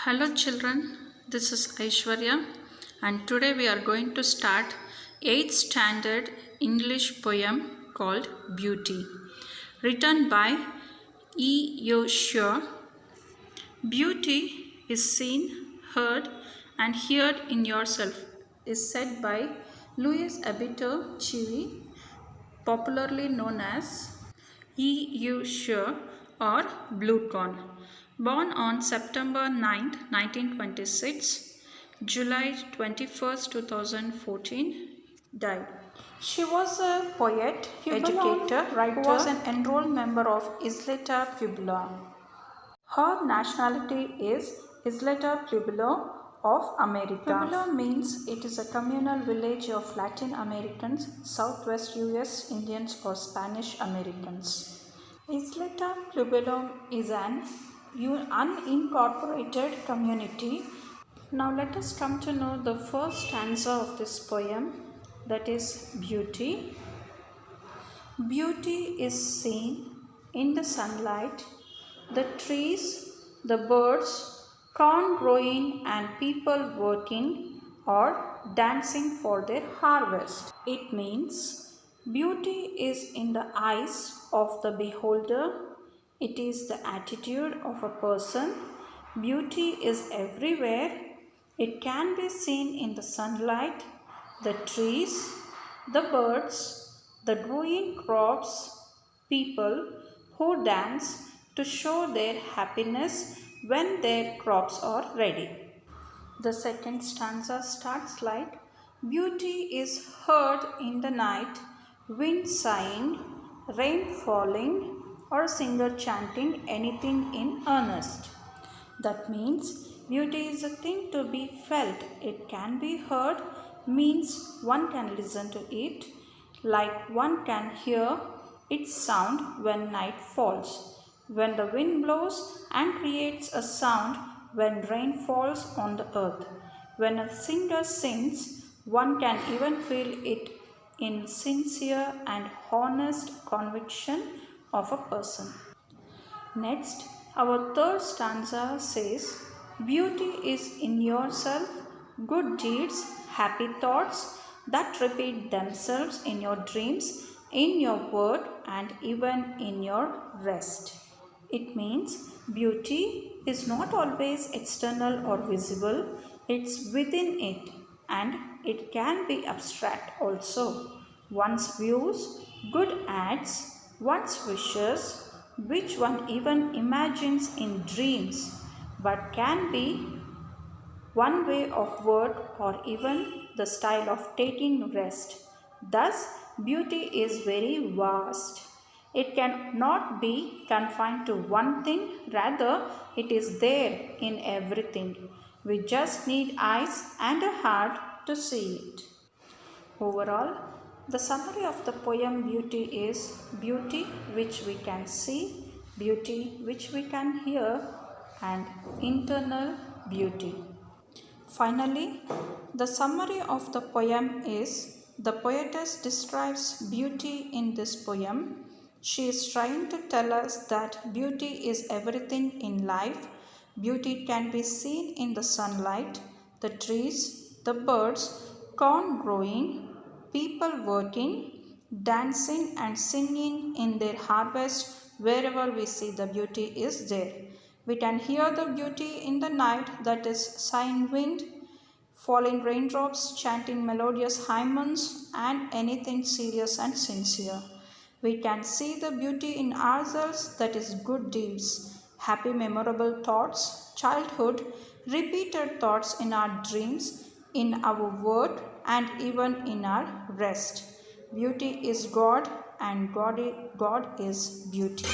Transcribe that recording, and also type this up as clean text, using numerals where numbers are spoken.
Hello children, this is Aishwarya and today we are going to start 8th standard English poem called Beauty, written by E. U. Shaw. Beauty is seen, heard and heard in yourself is said by Louis Abito Chivi, popularly known as E. U. Shaw or Bluecon. Born on September 9, 1926, July 21st, 2014, died. She was a poet, educator, writer, who was an enrolled member of Isleta Puebla. Her nationality is Isleta Pueblo of America. Pueblo means it is a communal village of Latin Americans, Southwest US Indians or Spanish Americans. Isleta Pueblo is an unincorporated community. Now let us come to know the first stanza of this poem, that is Beauty. Beauty is seen in the sunlight, the trees, the birds, corn growing and people working or dancing for their harvest. It means beauty is in the eyes of the beholder. It is the attitude of a person. Beauty is everywhere. It can be seen in the sunlight, the trees, the birds, the growing crops, people who dance to show their happiness when their crops are ready. The second stanza starts like, beauty is heard in the night, wind sighing, rain falling, or a singer chanting anything in earnest. That means beauty is a thing to be felt. It can be heard, means one can listen to it, like one can hear its sound when night falls, when the wind blows and creates a sound when rain falls on the earth. When a singer sings, one can even feel it in sincere and honest conviction of a person. Next, our third stanza says, beauty is in yourself, good deeds, happy thoughts that repeat themselves in your dreams, in your word and even in your rest. It means beauty is not always external or visible, it's within it and it can be abstract also. One's views, good acts, one's wishes, which one even imagines in dreams, but can be one way of word or even the style of taking rest. Thus, beauty is very vast. It cannot be confined to one thing, rather it is there in everything. We just need eyes and a heart to see it. Overall, the summary of the poem Beauty is beauty which we can see, beauty which we can hear, and internal beauty. Finally, the summary of the poem is the poetess describes beauty in this poem. She is trying to tell us that beauty is everything in life. Beauty can be seen in the sunlight, the trees, the birds, corn growing, people working, dancing and singing in their harvest. Wherever we see the beauty is there. We can hear the beauty in the night, that is sighing wind, falling raindrops, chanting melodious hymns, and anything serious and sincere. We can see the beauty in ourselves, that is good deeds, happy memorable thoughts, childhood, repeated thoughts in our dreams, in our word, and even in our rest. Beauty is God and God is beauty.